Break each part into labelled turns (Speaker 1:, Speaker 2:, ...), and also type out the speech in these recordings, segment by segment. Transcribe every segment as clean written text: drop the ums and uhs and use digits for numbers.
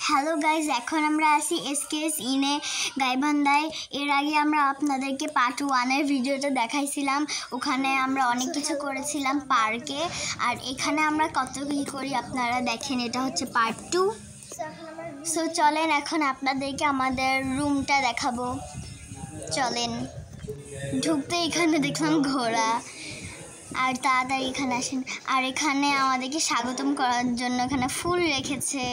Speaker 1: Hello guys, এখন আমরা আছি এসকেএস ইনে গাইবান্ধায়। এর আগে আমরা আপনাদেরকে পার্ট 1-এর ভিডিওটা দেখাইছিলাম। ওখানে আমরা অনেক কিছু করেছিলাম পার্কে, আর এখানে আমরা কত কী করি আপনারা দেখেন। এটা হচ্ছে পার্ট 2। সো চলেন এখন আপনাদেরকে আমাদের রুমটা দেখাবো। চলেন। ঢুকতে এখানে দেখলাম ঘোড়া, আর তাড়াতাড়ি এখানে আসেন। আর এখানে আমাদেরকে স্বাগতম করার জন্য এখানে ফুল রেখেছে।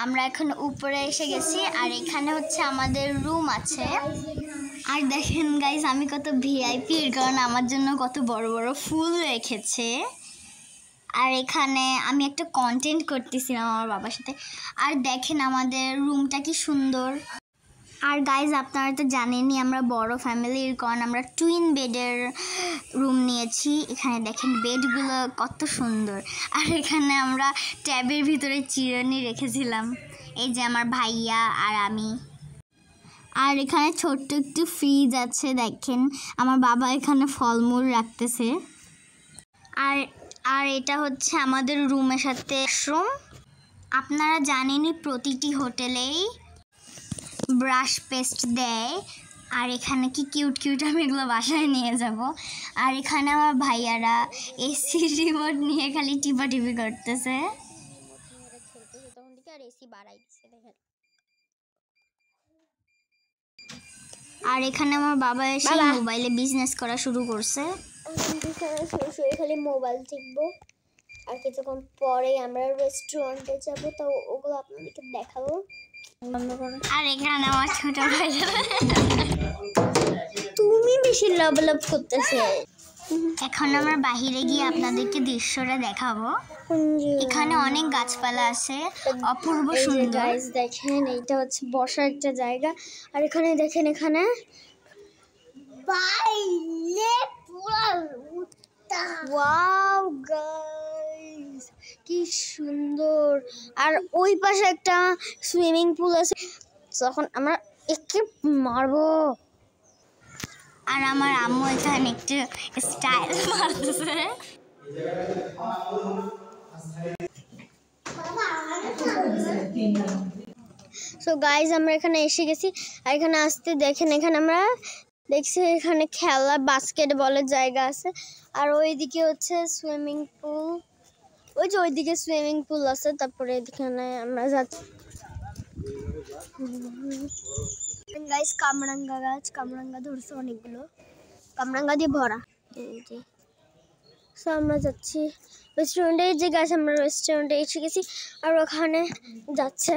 Speaker 1: আমরা এখন উপরে এসে গেছি, আর এখানে হচ্ছে আমাদের রুম আছে। আর দেখেন গাইজ, আমি কত ভিআইপি, কারণ আমার জন্য কত বড় বড় ফুল রেখেছে। আর এখানে আমি একটা কন্টেন্ট করতেছিলাম আমার বাবার সাথে। আর দেখেন আমাদের রুমটা কি সুন্দর। আর গাইজ, আপনারা তো জানেনই আমরা বড় ফ্যামিলির, কারণ আমরা টুইন বেডের রুম নিয়েছি। এখানে দেখেন বেডগুলো কত সুন্দর। আর এখানে আমরা ট্যাবের ভিতরে চিরুনি রেখেছিলাম, এই যে আমার ভাইয়া আর আমি। আর এখানে ছোট্ট একটু ফ্রিজ আছে, দেখেন আমার বাবা এখানে ফলমূল রাখতেছে। আর এটা হচ্ছে আমাদের রুমের সাথে ওয়াশরুম। আপনারা জানেনই প্রতিটি হোটেলেই ব্রাশ পেস্ট দেয়। আর এখানে কি কিউট কিউট, আমি এগুলো বাসায় নিয়ে যাব। আর এখানে আমার ভাইয়ারা এসি রিমোট নিয়ে খালি টিপাটিপি করতেছে। আর এখানে আমার বাবা এসে মোবাইলে বিজনেস করা শুরু করছে।
Speaker 2: খালি মোবাইল টিপবো, আর কিছুক্ষণ পরে আমরা রেস্টুরেন্টে যাব, তো ওগুলো আপনাদেরকে দেখাবো।
Speaker 1: আর এখানে আমার ছোট ভাই,
Speaker 2: তুমি বেশি লাভ করতেছে।
Speaker 1: এখন আমরা বাহিরে গিয়ে আপনাদেরকে দৃশ্যটা দেখাবো। এখানে অনেক গাছপালা আছে, অপূর্ব সুন্দর।
Speaker 2: দেখেন, এইটা হচ্ছে বসার একটা জায়গা। আর এখানে দেখেন, এখানে ওয়াও গাইস, কি সুন্দর। আর ওই পাশে একটা সুইমিং পুল আছে, যখন আমরা একে মারবো।
Speaker 1: আর আমার আম্মু এখানে একটু স্টাইল মারতেছে।
Speaker 2: সো গাইজ, আমরা এখানে এসে গেছি। আর এখানে আসতে দেখেন, এখানে আমরা দেখছি এখানে খেলা বাস্কেটবলের জায়গা আছে। আর ওইদিকে হচ্ছে সুইমিং পুল, ওই যে ওইদিকে সুইমিং পুল আছে। তারপরে এখানে আমরা যাচ্ছি গাইজ, কামরাঙ্গা গাছ, কামরাঙ্গা ধরছে অনেকগুলো, কামরাঙ্গা দিয়ে ভরা। এই যে সো আমরা যাচ্ছি রেস্টুরেন্টে, এই যে গাছ, আমরা রেস্টুরেন্টে এসে গেছি। আর ওখানে যাচ্ছে,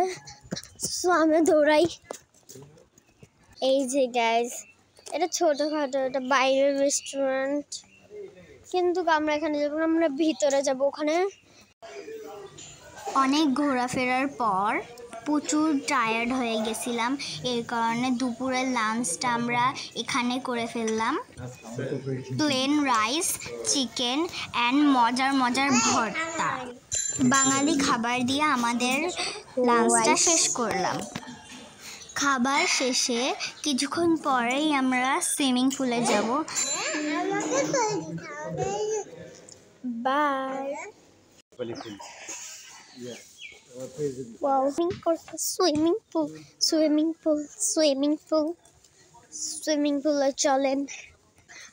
Speaker 2: সো আমরা দৌড়াই। এই যে গাইজ, এটা ছোটোখাটো, এটা বাইরের রেস্টুরেন্ট, কিন্তু আমরা এখানে যাবো না, আমরা ভিতরে যাবো। ওখানে
Speaker 1: অনেক ঘোরাফেরার পর প্রচুর টায়ার্ড হয়ে গেছিলাম, এর কারণে দুপুরের লাঞ্চটা আমরা এখানে করে ফেললাম। প্লেন রাইস, চিকেন অ্যান্ড মজার মজার ভর্তা, বাঙালি খাবার দিয়ে আমাদের লাঞ্চটা শেষ করলাম। খাবার শেষে কিছুক্ষণ পরেই আমরা সুইমিং পুলে যাব।
Speaker 2: Bye. Swimming pool, swimming pool, swimming pool, swimming পুলে চলেন।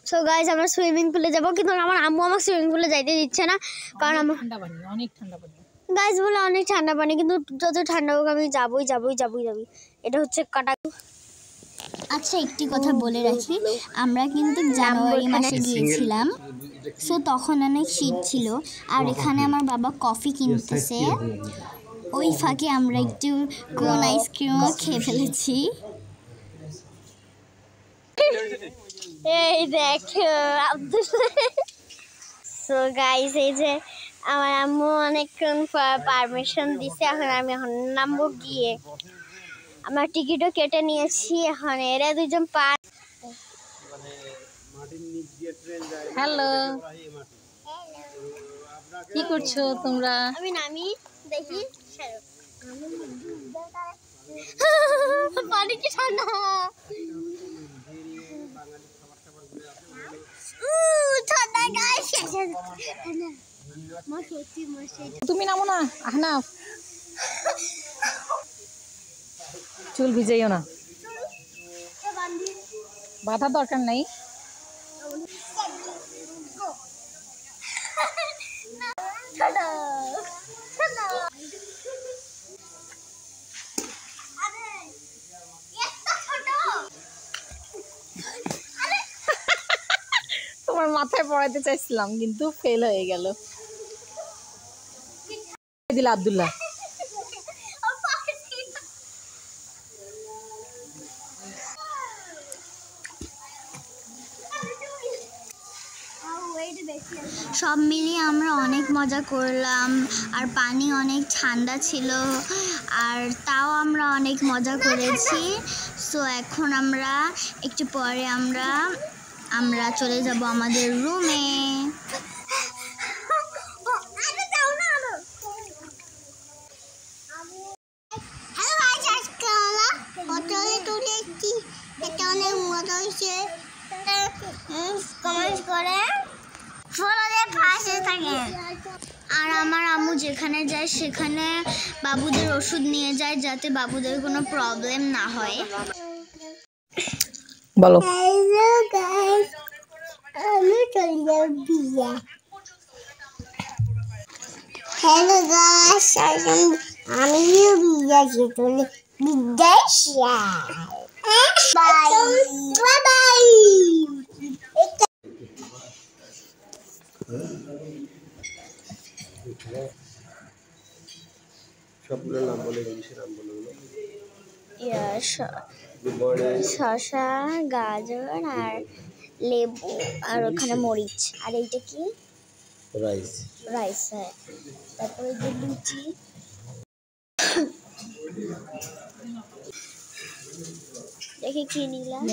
Speaker 2: সো গাইজ, আমরা সুইমিং পুলে যাবো, কিন্তু আমার আম্মু আমাকে সুইমিং পুলে যাইতে দিচ্ছে না, কারণ আমার
Speaker 3: অনেক ঠান্ডা পানি।
Speaker 2: গাইজ বলে অনেক ঠান্ডা পানি, কিন্তু যত ঠান্ডা হোক আমি যাবই যাবই যাবই যাবি। এটা হচ্ছে কাটা।
Speaker 1: আচ্ছা, একটি কথা বলে রাখি, আমরা কিন্তু জানুয়ারি মাসে গিয়েছিলাম, সো তখন অনেক শীত ছিল। আর এখানে আমার বাবা কফি কিনতেছে, ওই ফাঁকে আমরা একটু কোন আইসক্রিমও খেয়ে ফেলেছি।
Speaker 2: এই দেখো সো গাইস, এই যে আমার আম্মু অনেকক্ষণ পারমিশন দিছে, এখন নামবো গিয়ে। আমরা টিকিটও কেটে নিয়েছি, এখন এরা দুজন পার।
Speaker 3: হ্যালো, কি করছো তোমরা?
Speaker 2: আমি নামি দেখি পানি কি ঠান্ডা। ঠান্ডা গাইস,
Speaker 3: তুমি নামো না, আহনাফ। চুল ভিজাইও না, বাঁধার দরকার নাই। তোমার মাথায় পড়াইতে চাইছিলাম কিন্তু ফেল হয়ে গেল। দিল আব্দুল্লাহ।
Speaker 1: সব মিলিয়ে আমরা অনেক মজা করলাম, আর পানি অনেক ঠান্ডা ছিল, আর তাও আমরা অনেক মজা করেছি। সো এখন আমরা একটু পরে আমরা চলে যাব আমাদের রুমে। আর আমার আম্মু যেখানে যায় সেখানে বাবুদের ওষুধ নিয়ে যায় যাতে বাবুদের কোনো প্রবলেম না হয়।
Speaker 3: বলো।
Speaker 2: হ্যালো গাইস, আমি চলে যাব বিয়ে। হ্যালো গাইস, আমিও বিয়ে চলে বিদেশে। Bye bye bye.
Speaker 4: সবগুলোর নাম বলে জিনিসের নাম বলে
Speaker 2: শসা, গাজর আর লেবু, আর ওখানে মরিচ, আর এইটা কি
Speaker 4: রাইস।
Speaker 2: রাইস। হ্যাঁ, তারপরে যে লুচি, দেখে কি নিলাম।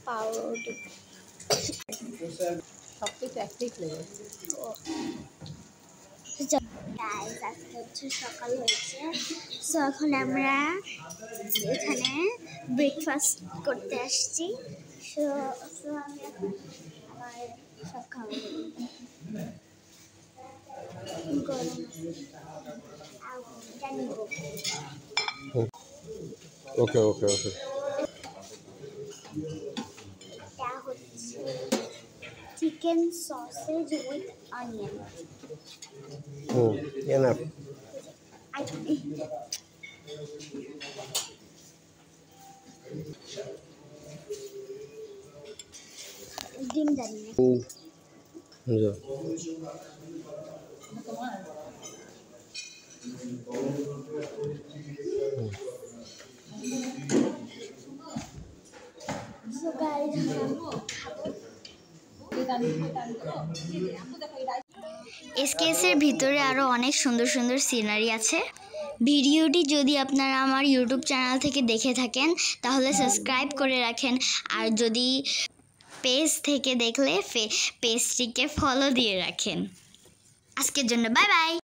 Speaker 2: পাউরুটি।
Speaker 3: সবকিছু একটাই ফ্লেভার।
Speaker 2: গাইস, আজকে হচ্ছে সকাল হয়েছে। সো এখন আমরা এখানে ব্রেকফাস্ট করতে আসছি। সো আমি এখন আমার সব খাবার গরম জানিব।
Speaker 4: ওকে ওকে ওকে।
Speaker 2: এটা হচ্ছে chicken sausage with onion.
Speaker 4: Enough.
Speaker 2: ডিম জানি না।
Speaker 1: এসকেএসের ভিতরে আরও অনেক সুন্দর সুন্দর সিনারি আছে। ভিডিওটি যদি আপনারা আমার ইউটিউব চ্যানেল থেকে দেখে থাকেন তাহলে সাবস্ক্রাইব করে রাখেন, আর যদি পেজ থেকে দেখলে পেজটিকে ফলো দিয়ে রাখেন। আজকের জন্য বাই বাই।